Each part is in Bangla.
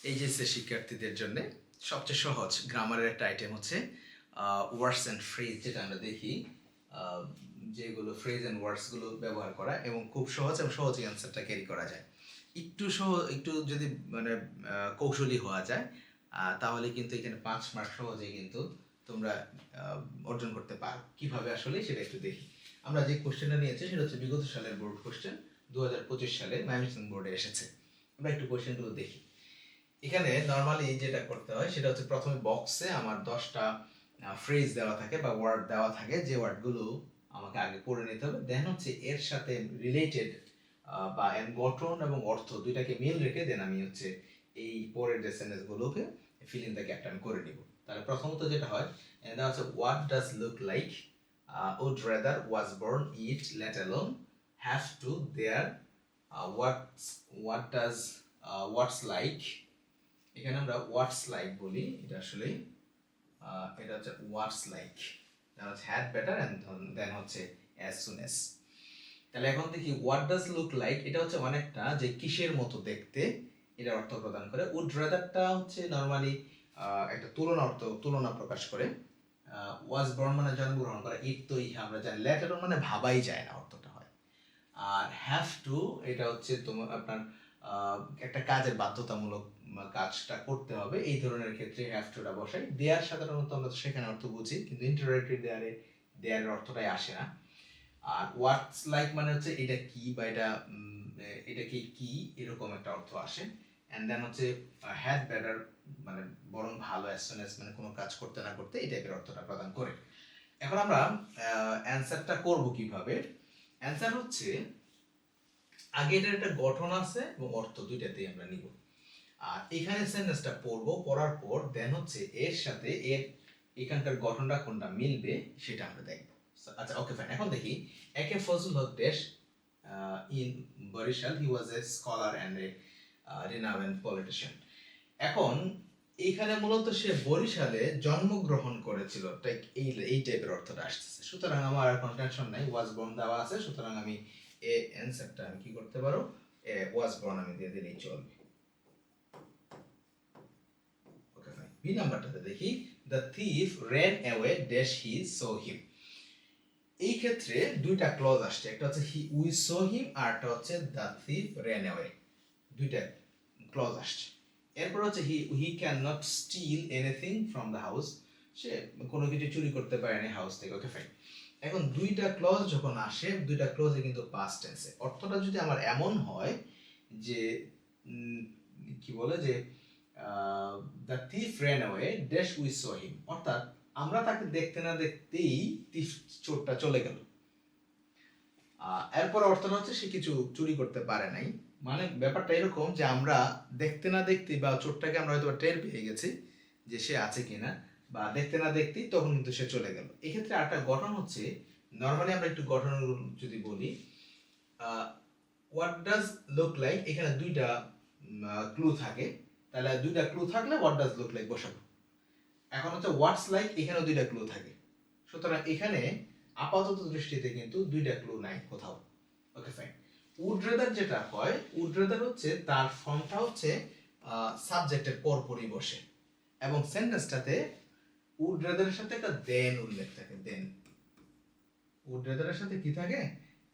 এইচএসসি শিক্ষার্থীদের জন্য সবচেয়ে সহজ গ্রামারের একটা আইটেম হচ্ছে ওয়ার্ডস অ্যান্ড ফ্রেজ, যেটা আমরা দেখি যেগুলো ফ্রেজ অ্যান্ড ওয়ার্ডসগুলো ব্যবহার করা এবং খুব সহজ এবং সহজেই অ্যান্সারটা ক্যারি করা যায়। একটু যদি মানে কৌশলী হওয়া যায় তাহলে কিন্তু এখানে 5 মার্ক সহজেই কিন্তু তোমরা অর্জন করতে পারো। কিভাবে আসলে সেটা একটু দেখি। আমরা যে কোশ্চেনটা নিয়েছি সেটা হচ্ছে বিগত সালের বোর্ড কোশ্চেন, 2025 সালে ময়মনসিংহ বোর্ডে এসেছে। আমরা একটু কোশ্চেনগুলো দেখি। এখানে নর্মালি যেটা করতে হয় সেটা হচ্ছে প্রথমে বক্সে আমার 10টা ফ্রেজ দেওয়া থাকে বা ওয়ার্ড দেওয়া থাকে, যে ওয়ার্ডগুলো আমাকে আগে পড়ে নিতে হবে। দেন হচ্ছে এর সাথে রিলেটেড বা এর গঠন এবং অর্থ দুইটাকে মিল রেখে দেন আমি হচ্ছে এই পরের যে সেন্টেন্সগুলোকে ফিল ইন দ্য গ্যাপটা আমি করে নিব। তাহলে প্রথমত যেটা হয় দেওয়া হচ্ছে what does look like, would rather, was born, it, let alone, have to, there, what does, what's like. এখানে আমরা হোয়াটস লাইক বলি, এটা আসলে এটা হচ্ছে what's like, had better and then হচ্ছে অ্যাজ সুন অ্যাজ। তাহলে এখন দেখি হোয়াট ডাজ লুক লাইক, এটা হচ্ছে অনেকটা যে কিসের মতো দেখতে, এটার অর্থ প্রদান করে। উড রাদারটা হচ্ছে নর্মালি একটা তুলনা প্রকাশ করে। ওয়াজ বর্ন মানে জন্মগ্রহণ করা, ইট তো ইহা আমরা জানি, লেটার মানে ভাবাই যায় না অর্থটা হয়। আর হ্যাভ টু এটা হচ্ছে তোমার আপনার একটা কাজের বাধ্যতামূলক কাজটা করতে হবে, এই ধরনের ক্ষেত্রে হ্যাভ টুটা বসাই। দেয়ার সাধারণত আমরা সেখানে অর্থ বুঝি, কিন্তু ইন্টারোগেটরি দেয়ারের অর্থটাই আসে না। আর হোয়াটস লাইক মানে হচ্ছে এটা কি বা এটা কি এরকম একটা অর্থ আসে। অ্যান্ড দেন হচ্ছে হ্যাড বেটার মানে বরং ভালো, অ্যাজ সুন অ্যাজ মানে কোনো কাজ করতে না করতে এই টাইপের অর্থটা প্রদান করে। এখন আমরা অ্যান্সারটা করব কিভাবে। অ্যান্সার হচ্ছে আগে এটার একটা গঠন আছে এবং অর্থ দুইটাতেই আমরা নিব। আর এখানে সেন্টেন্সটা পড়বো, পড়ার পর দেন হচ্ছে এর সাথে এর এখানকার গঠনটা কোনটা মিলবে সেটা আমরা দেখব। আচ্ছা ওকে ফাইন। এখন দেখি একে ফজল হক দেশ in Barisal, he was a scholar and a renowned politician. এখন এইখানে মূলত সে বরিশালে জন্মগ্রহণ করেছিল, তাই এই টাইপের অর্থটা আসতেছে। সুতরাং আমার আর কোনো টেনশন নাই, ওয়াজ বর্ন দেওয়া আছে, সুতরাং আমি অ্যান্সারটা আমি কি করতে পারো, ওয়াজ বর্ন আমি দিয়ে দিলেই চলবে। Okay fine. বি নাম্বারটাতে দেখি the thief ran away dash he saw him। এই ক্ষেত্রে দুইটা ক্লজ আসছে, একটা হচ্ছে উই saw him আর একটা হচ্ছে দ্য থিফ ran away, দুইটা ক্লজ আসছে। এরপর হচ্ছে he can not steal anything from the house, সে কোনো কিছু চুরি করতে পারেনি হাউস থেকে। Okay fine. এখন দুইটা ক্লজ যখন আসে, দুইটা ক্লজে কিন্তু পাস্ট টেন্সে। অর্থটা যদি আমার এমন হয় যে কি বলে যে the thief ran away dash we saw him, অর্থাৎ আমরা তাকে দেখতে না দেখতেই চোরটা চলে গেল। এরপর অর্থটা হচ্ছে সে কিছু চুরি করতে পারে নাই, মানে ব্যাপারটা এরকম যে আমরা দেখতে না দেখতেই বা চোরটাকে আমরা হয়তো টের পেয়ে গেছি যে সে আছে কিনা, বা দেখতে না দেখতেই তখন কিন্তু সে চলে গেল। এক্ষেত্রে আরেকটা গঠন হচ্ছে, নর্মালি আমরা একটু গঠন যদি বলি, হোয়াট ডাজ লুক লাইক, এখানে দুইটা ক্লু থাকে, তাহলে দুইটা ক্লু থাকলে হোয়াট ডাজ লুক লাইক বসাবো। এখন হচ্ছে হোয়াটস লাইক, এখানেও দুইটা ক্লু থাকে, সুতরাং এখানে আপাতত দৃষ্টিতে কিন্তু দুইটা ক্লু নাই কোথাও। Okay fine. উড রেদার যেটা হয়, উড রেদার হচ্ছে তার ফর্মটা হচ্ছে সাবজেক্টের পরপরই বসে এবং সেন্টেন্সটাতে উড রেদারের সাথে একটা দেন উল্লেখ থাকে। দেন উড রেদারের সাথে কি থাকে,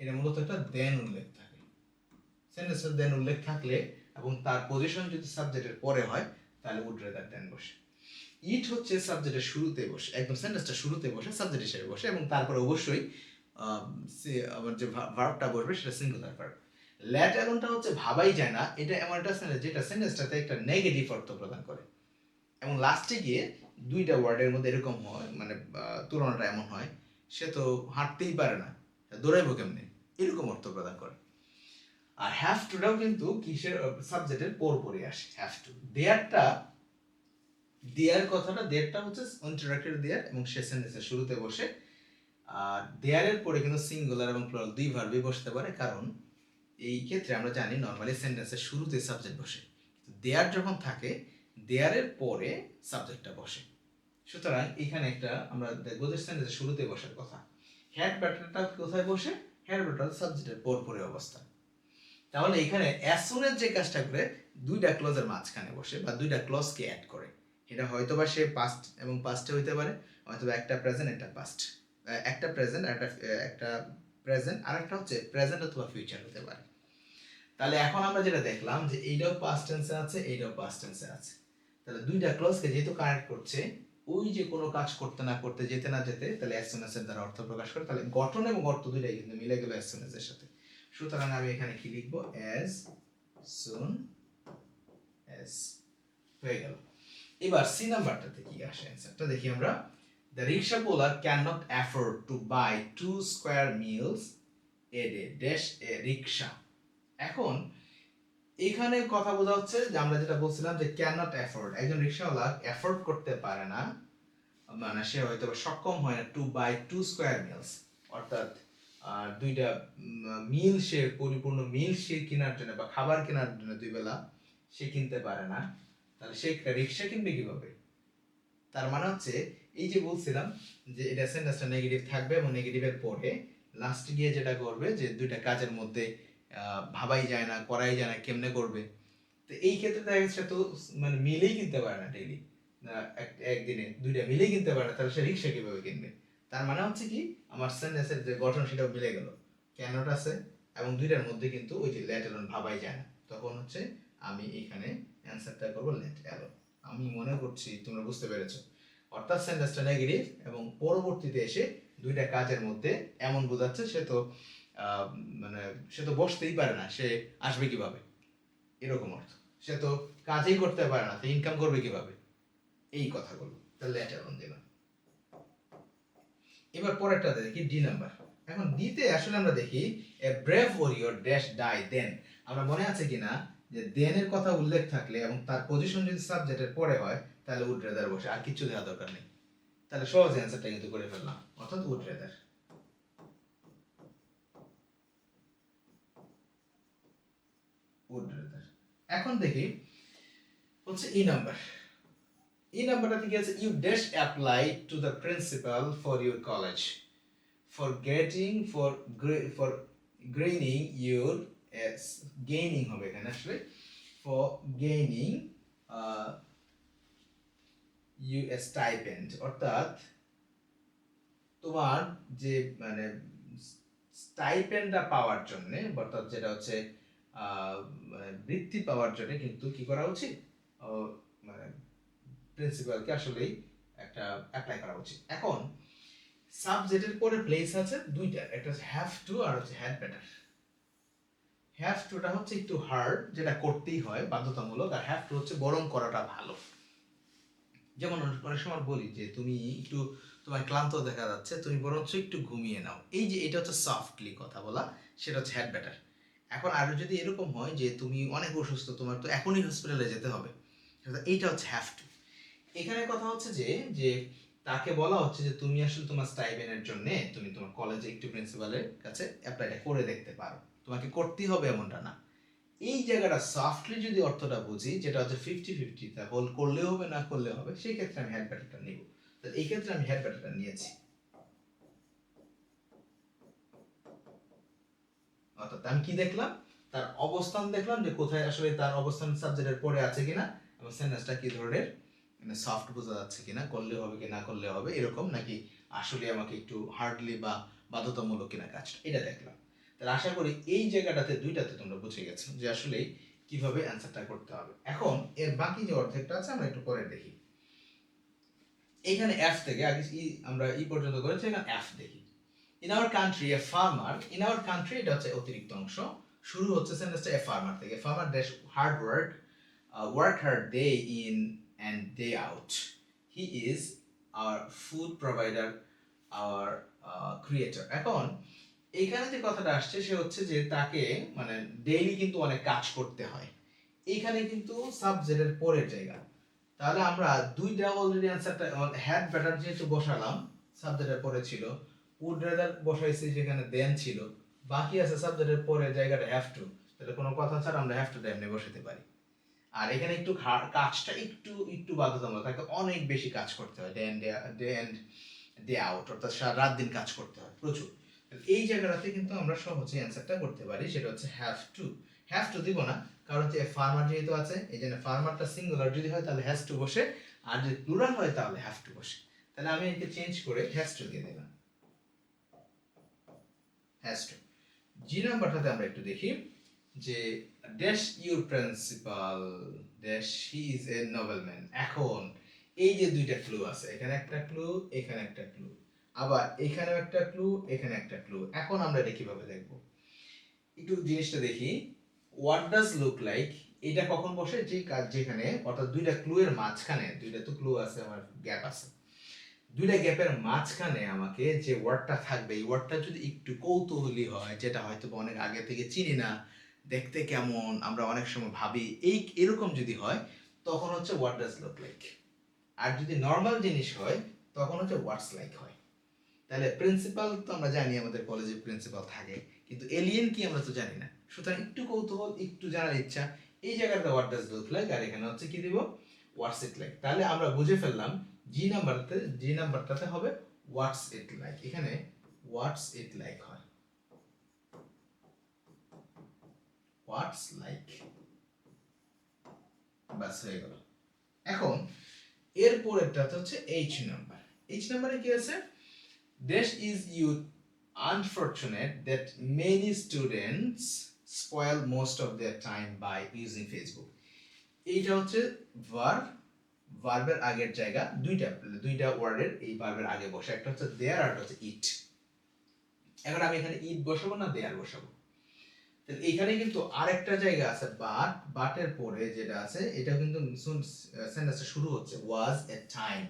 এটা মূলত একটা দেন উল্লেখ থাকে। সেন্টেন্সের দেন উল্লেখ থাকলে এবং তার পজিশন যদি সাবজেক্টের পরে হয় তাহলে উড রেদার দেন বসে। ইট হচ্ছে সাবজেক্টের শুরুতে বসে, একদম সেন্টেন্সটা শুরুতে বসে সাবজেক্ট হিসেবে বসে, এবং তারপরে অবশ্যই আমার যে ভার্বটা বসবে সেটা সিঙ্গুলার ভার্ব। ল্যাট অ্যালোনটা হচ্ছে ভাবাই যায় না, এটা এমন একটা সেন্টেন্স যেটা সেন্টেন্সটাতে একটা নেগেটিভ অর্থ প্রদান করে এবং লাস্টে গিয়ে দুইটা ওয়ার্ডের মধ্যে এরকম হয়, মানে তুলনাটা এমন হয় সে তো হাঁটতেই পারে না, দৌড়াইবো কেমনে, এরকম অর্থ প্রদান করে। আর হ্যাভ টুটাও কিন্তু কিসের সাবজেক্টের পরপরই আসে। হ্যাভ টু, দেয়ারটা, দেয়ার কথাটা, দেয়ারটা হচ্ছে ইন্টারোগেটরি দেয়ার এবং সে সেন্টেন্সের শুরুতে বসে। আর দেয়ারের পরে কিন্তু সিঙ্গুলার এবং প্লুরাল দুই ভার্বই বসতে পারে, কারণ এই ক্ষেত্রে আমরা জানি নর্মালি সেন্টেন্সের শুরুতে সাবজেক্ট বসে, দেয়ার যখন থাকে দেয়ারের পরে সাবজেক্টটা বসে। সুতরাং এখানে একটা আমরা দেখবো যে সেন্টেন্সের শুরুতে বসার কথা। হ্যাড ব্যাটারটা কোথায় বসে, হ্যাড ব্যাটার সাবজেক্টের পরপরে অবস্থা। তাহলে এখানে অ্যাজ সুন এর যে কাজটা করে দুইটা ক্লজের মাঝখানে বসে বা দুইটা ক্লজকে অ্যাড করে। এটা হয়তোবা সে পাস্ট এবং পাস্টে হইতে পারে, অথবা একটা প্রেজেন্ট একটা পাস্ট, একটা প্রেজেন্ট একটা প্রেজেন্ট আর একটা হচ্ছে প্রেজেন্ট অথবা ফিউচার হতে পারে। তাহলে এখন আমরা যেটা দেখলাম যে এইটাও পাস্ট টেন্সে আছে, এইটাও পাস্ট টেন্সে আছে। তাহলে দুইটা ক্লজকে যেহেতু কানেক্ট করছে, ওই যে কোনো কাজ করতে না করতে, যেতে না যেতে, তাহলে অ্যাজ সুন অ্যাজ এর দ্বারা অর্থ প্রকাশ করে। তাহলে গঠন এবং অর্থ দুইটাই কিন্তু মিলে গেল অ্যাজ সুন অ্যাজ এর সাথে। সুতরাং আমি এখানে কি লিখবো, অ্যাজ সুন অ্যাজ হয়ে গেল। এবার সি নাম্বারটাতে কি আসে অ্যান্সারটা দেখি আমরা। The rickshaw puller can not afford to buy 2 square meals a day dash a rickshaw. এখন এখানে কথা বোঝা হচ্ছে যে আমরা যেটা বলছিলাম যে ক্যান নট অ্যাফোর্ড, একজন রিক্সাওয়ালা অ্যাফোর্ড করতে পারে না, মানে সে হয়তো সক্ষম হয় না টু বাই 2 স্কোয়ার মিলস, অর্থাৎ দুইটা মিল, সে পরিপূর্ণ মিল সে কেনার জন্য বা খাবার কেনার জন্য দুই বেলা সে কিনতে পারে না। তাহলে সে একটা রিক্সা কিনবে কিভাবে? তার মানে হচ্ছে এই যে বলছিলাম যে এটা সেন্টেন্সটা নেগেটিভ থাকবে এবং নেগেটিভের পরে লাস্টে গিয়ে যেটা করবে যে দুইটা কাজের মধ্যে ভাবাই যায় না, করাই যায় না, কেমনে করবে। তো এই ক্ষেত্রে দেখা যাচ্ছে তো মানে মিলেই কিনতে পারে না ডেইলি, একদিনে দুইটা মিলেই কিনতে পারে না, তাহলে সে রিক্সা কিভাবে কিনবে? তার মানে হচ্ছে কি, আমার সেন্টেন্সের যে গঠন সেটাও মিলে গেল, ক্যানট আছে এবং দুইটার মধ্যে কিন্তু ওই যে লেট অ্যালোন ভাবাই যায় না, তখন হচ্ছে আমি এখানে অ্যান্সারটা করবো লেট অ্যালোন। আমি মনে করছি তোমরা বুঝতে পেরেছো। অর্থাৎ সেন্টেন্সটা নেগেটিভ এবং পরবর্তীতে এসে দুইটা কাজের মধ্যে এমন বোঝাচ্ছে সে তো আহ, মানে সে তো বসতেই পারে না, সে আসবে কিভাবে, এরকম অর্থ। সে তো কাজই করতে পারে না, তো ইনকাম করবে কিভাবে, এই কথাগুলো। তাহলে লেট অ্যালোন দিলাম। এবার পরেরটা দেখি ডি নাম্বার। এখন ডিতে আসলে আমরা দেখি এ ব্রেভ ওরিয়র ড্যাশ ডাই দেন। আমরা মনে আছে কিনা যে দেনের কথা উল্লেখ থাকলে এবং তার পজিশন যদি সাবজেক্টের পরে হয় তাহলে উড রেদার বসে, আর কিছু দেওয়া দরকার নেই। তাহলে সহজ অ্যান্সারটা কিন্তু করে ফেললাম, অর্থাৎ উড রেদার। Would rather. এখন দেখি হচ্ছে ই নাম্বার। এই নাম্বারটা থেকে আছে you dash apply to the principal for your college for getting for gaining your gaining হবে এখানে আসলে, ফর গেইনিং ইউ স্টাইপেন্ড, অর্থাৎ তোমার যে মানে স্টাইপেন্ডটা পাওয়ার জন্য, অর্থাৎ যেটা হচ্ছে মানে বৃত্তি পাওয়ার জন্য কিন্তু কি করা উচিত, মানে প্রিন্সিপালকে আসলেই একটা অ্যাপ্লাই করা উচিত। এখন সাবজেক্টের পরে প্লেস আছে দুইটা, একটা হচ্ছে হ্যাভ টু আর হচ্ছে হ্যাড বেটার। হ্যাভ টুটা হচ্ছে একটু হার্ড, যেটা করতেই হয় বাধ্যতামূলক, আর হ্যাভ টু হচ্ছে বরং করাটা ভালো। যেমন অনেক সময় বলি যে তুমি একটু, তোমার ক্লান্ত দেখা যাচ্ছে, তুমি বরঞ্চ একটু ঘুমিয়ে নাও, এই যে এটা হচ্ছে সফটলি কথা বলা, সেটা হচ্ছে হ্যাড বেটার। এখন আরো যদি এরকম হয় যে তুমি অনেক অসুস্থ, তোমার তো এখনই হসপিটালে যেতে হবে, এইটা হচ্ছে হ্যাভ টু। এখানে কথা হচ্ছে যে যে তাকে বলা হচ্ছে যে তুমি আসলে তোমার স্টাইপেন্ডের জন্য তুমি তোমার কলেজে একটু প্রিন্সিপালের কাছে অ্যাপ্লাইটা করে দেখতে পারো, তোমাকে করতেই হবে এমনটা না। এই জায়গাটা সফটলি যদি অর্থটা বুঝি, যেটা হচ্ছে 50-50, তা হোল করলেও হবে না করলেও হবে, সেই ক্ষেত্রে আমি হ্যাড ব্যাটারটা নিব। তো এই ক্ষেত্রে আমি হ্যাড ব্যাটারটা নিয়েছি। অর্থাৎ আমি কি দেখলাম, তার অবস্থান দেখলাম যে কোথায় আসলে তার অবস্থান সাবজেক্টের পরে আছে কিনা, এবং সেন্টেন্সটা কি ধরনের মানে সফট বোঝা যাচ্ছে কিনা, করলে হবে কি না করলে হবে এরকম, নাকি আসলে আমাকে একটু হার্ডলি বা বাধ্যতামূলক কিনা কাজটা, এটা দেখলাম। তাহলে আশা করি এই জায়গাটাতে দুইটাতে তোমরা বুঝে গেছো যে আসলে কিভাবে অ্যান্সারটা করতে হবে। এখন এর বাকি যে অর্ধেকটা আছে আমরা একটু পরে দেখি। এখানে এফ থেকে আগে আমরা ই পর্যন্ত করেছি, এখানে এফ দেখি। In our country a farmer, in our country এটা হচ্ছে অতিরিক্ত অংশ, শুরু হচ্ছে সেন্টেন্সটা এ ফার্মার থেকে। Farmer dash hard work hard day in and day out, he is our food provider, hour creator. এখন এইখানে যে কথাটা আসছে সে হচ্ছে যে তাকে মানে ডেইলি কিন্তু অনেক কাজ করতে হয়, এইখানে কিন্তু সাবজেক্টের পরের জায়গা। তাহলে আমরা দুইটা অলরেডি অ্যান্সারটা হ্যাড বেটার যেহেতু বসালাম, সাবজেক্টের পরে ছিল, উড রেদার বসাইছি যেখানে দেন ছিল, বাকি আছে সাবজেক্টের পরে জায়গাটা হ্যাভ টু। তাহলে কোনো কথা ছাড়া আমরা হ্যাভ টু এমনি বসাতে পারি। আর এখানে একটু কাজটা একটু একটু বাধ্যতামূলক, তাকে অনেক বেশি কাজ করতে হয়, ডে এন্ড ডে আউট, অর্থাৎ সারা রাত দিন কাজ করতে হয় প্রচুর। এই জায়গাটাতে কিন্তু আমরা সহজে অ্যান্সারটা করতে পারি, সেটা হচ্ছে হ্যাভ টু। হ্যাভ টু দিব না, কারণ হচ্ছে ফার্মার যেহেতু আছে এই জন্য ফার্মারটা সিঙ্গুলার যদি হয় তাহলে হ্যাজ টু বসে, আর যদি প্লুরাল হয় তাহলে হ্যাভ টু বসে। তাহলে আমি একে চেঞ্জ করে হ্যাজ টু দিয়ে দিলাম, হ্যাজ টু। জি নাম্বারটাতে আমরা একটু দেখি যে dash your principal dash he is a nobleman. এখন এই যে দুইটা ক্লু আছে, এখানে একটা ক্লু, এখানে একটা ক্লু, আবার এখানেও একটা ক্লু, এখানে একটা ক্লু। এখন আমরা এটা কিভাবে দেখব, একটু জিনিসটা দেখি। হোয়াট ডাজ লুক লাইক, এটা কখন বসে, যে কাজ যেখানে, অর্থাৎ দুইটা ক্লু এর মাঝখানে, দুইটা তো ক্লু আছে, আমার গ্যাপ আছে, দুইটা গ্যাপের মাঝখানে আমাকে যে ওয়ার্ডটা থাকবে, এই ওয়ার্ডটা যদি একটু কৌতূহলী হয়, যেটা হয়তো অনেক আগে থেকে চিনি না, দেখতে কেমন, আমরা অনেক সময় ভাবি, এই এরকম যদি হয় তখন হচ্ছে হোয়াট ডাজ লুক লাইক। আর যদি নর্মাল জিনিস হয় তখন হচ্ছে হোয়াটস লাইক হয়। তাহলে প্রিন্সিপাল তো আমরা জানি আমাদের কলেজে প্রিন্সিপাল থাকে, কিন্তু এলিয়েন কি আমরা তো জানি না। সুতরাং একটু কৌতূহল, একটু জানার ইচ্ছা, এই জায়গাটা হোয়াট ডাজ লুক লাইক, আর এখানে হচ্ছে কি দিব, হোয়াটস ইট লাইক। তাহলে আমরা বুঝে ফেললাম জি নাম্বারটাতে হবে হোয়াটস ইট লাইক। এখানে হোয়াটস ইট লাইক হয়, হোয়াটস লাইক, বাস হয়ে গেল। এখন এরপরেরটা হচ্ছে এইচ নাম্বার। এইচ নাম্বারে কি আছে, This is you unfortunate that many students spoil most of their time by using Facebook. এইটা হচ্ছে ভার্বের আগের জায়গা, দুইটা ওয়ার্ডের এই ভার্বের আগে বসে, একটা হচ্ছে দেয়ার আর একটা হচ্ছে ইট। এখন আমি এখানে ইট বসাবো না দেয়ার বসাবো, তাহলে এখানে কিন্তু আরেকটা জায়গা আছে বাট, বাটের পরে যেটা আছে এটা কিন্তু সেন্টেন্সটা শুরু হচ্ছে was a time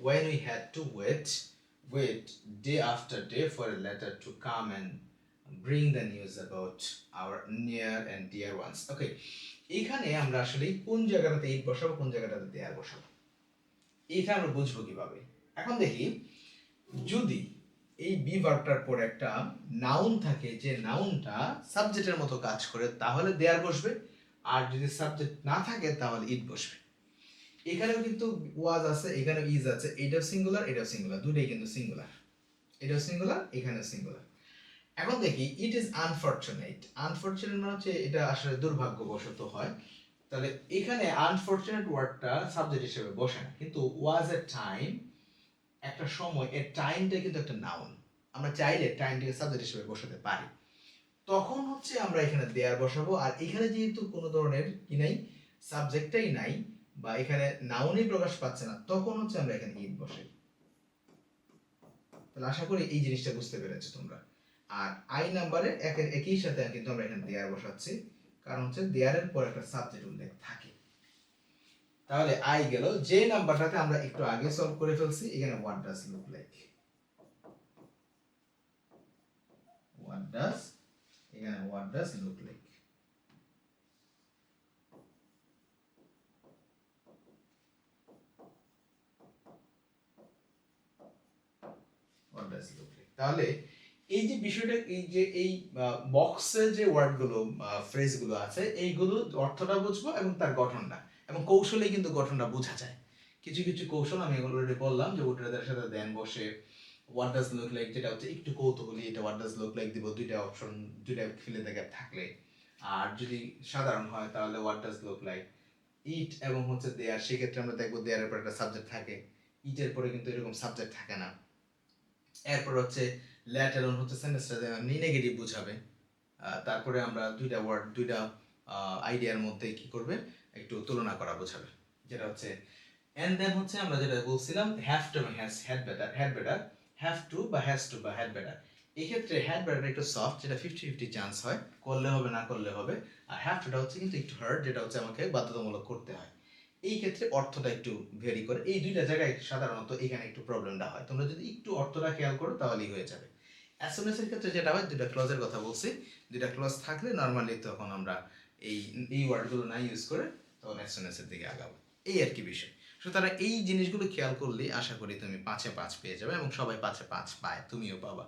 when we had to wait day after day for a letter to come and bring the news about our near and dear ones. Okay, এখানে আমরা আসলে কোন জায়গাটাতে ইট বসাবো, কোন জায়গাটাতে দেয়ার বসাবো, এটা আমরা বুঝবো কিভাবে। এখন দেখি, যদি এই বি ভার্বটার পর একটা নাউন থাকে, যে নাউনটা সাবজেক্টের মতো কাজ করে, তাহলে দেয়ার বসবে, আর যদি সাবজেক্ট না থাকে তাহলে ইট বসবে। এখানেও কিন্তু ওয়াজ আছে, এখানেও ইজ আছে, এটাও সিঙ্গুলার, এটাও সিঙ্গুলার, দুটোই কিন্তু সিঙ্গুলার, এটাও সিঙ্গুলার, এখানেও সিঙ্গুলার। এখন দেখি ইট ইজ আনফরচুনেট। আনফরচুনেট মানে হচ্ছে এটা আসলে দুর্ভাগ্যবশত হয়, তাহলে এখানে আনফরচুনেট ওয়ার্ডটা সাবজেক্ট হিসেবে বসে না, কিন্তু ওয়াজ এ টাইম, একটা সময়, এর টাইমটা কিন্তু একটা নাউন, আমরা চাইলে টাইমটাকে সাবজেক্ট হিসেবে বসাতে পারি, তখন হচ্ছে আমরা এখানে দেয়ার বসাবো। আর এখানে যেহেতু কোনো ধরনের কি নাই, সাবজেক্টটাই নাই, বা এখানে নাউনই প্রকাশ পাচ্ছে না, তখন হচ্ছে আমরা এখানে ইট বসাই। তাহলে আশা করি এই জিনিসটা বুঝতে পেরেছো তোমরা। আর আই নাম্বারে একই সাথে কিন্তু আমরা এখানে দেয়ার বসাচ্ছি, কারণ হচ্ছে দেয়ারের পর একটা সাবজেক্ট উল্লেখ থাকে। তাহলে আই গেল। যে নাম্বারটাতে আমরা একটু আগে সলভ করে ফেলছি, এখানে what does look like, what does, এখানে হোয়াট ডাজ লুক লাইক। তাহলে এই যে বিষয়টা, এই যে এই বক্সে যে ওয়ার্ডগুলো, ফ্রেজগুলো আছে, এইগুলো অর্থটা বুঝবো এবং তার গঠনটা, এবং কৌশলে কিন্তু গঠনটা বোঝা যায়। কিছু কিছু কৌশল আমি অলরেডি বললাম, যে ওটাদের সাথে দেন বসে হোয়াট ডাজ লুক লাইক, যেটা হচ্ছে একটু কৌতূহলী, এটা হোয়াট ডাজ লুক লাইক দিব, দুইটা অপশন, দুইটা ফিলে থেকে থাকলে। আর যদি সাধারণ হয় তাহলে what does look like it এবং হচ্ছে দেয়ার, সেক্ষেত্রে আমরা দেখবো দেয়ারের পর একটা সাবজেক্ট থাকে, ইটের পরে কিন্তু এরকম সাবজেক্ট থাকে না। এরপর হচ্ছে ল্যাট অ্যালোন হচ্ছে সেন্টেন্সটা নেগেটিভ বুঝাবে। তারপরে আমরা দুইটা ওয়ার্ড, দুইটা আইডিয়ার মধ্যে কি করবে, একটু তুলনা করা বোঝাবে, যেটা হচ্ছে এন্ড দেন হচ্ছে আমরা যেটা বলছিলাম হ্যাভ টু এবং হ্যাড বেটার, হ্যাভ টু বা হ্যাজ টু বা হ্যাড বেটার। এই ক্ষেত্রে হ্যাড বেটার একটু সফট, যেটা 50-50 চান্স হয়, করলে হবে না করলে হবে। আর হ্যাভ টুটা হচ্ছে কিন্তু একটু হার্ড, যেটা হচ্ছে আমাকে বাধ্যতামূলক করতে হয়। এই ক্ষেত্রে অর্থটা একটু ভেরি করে, এই দুইটা জায়গায় সাধারণত এখানে একটু প্রবলেমটা হয়। তোমরা যদি একটু অর্থটা খেয়াল করো তাহলেই হয়ে যাবে। অ্যাসোনেন্স এর ক্ষেত্রে যেটা হয়, দুইটা ক্লজের কথা বলছি, দুইটা ক্লজ থাকলে নর্মালি তখন আমরা এই ওয়ার্ডগুলো না ইউজ করে তখন অ্যাসোনেন্সের দিকে আগাবো, এই আর কি বিষয়। সুতরাং এই জিনিসগুলো খেয়াল করলে আশা করি তুমি 5-এ 5 পেয়ে যাবে, এবং সবাই 5-এ 5 পায়, তুমিও পাবা।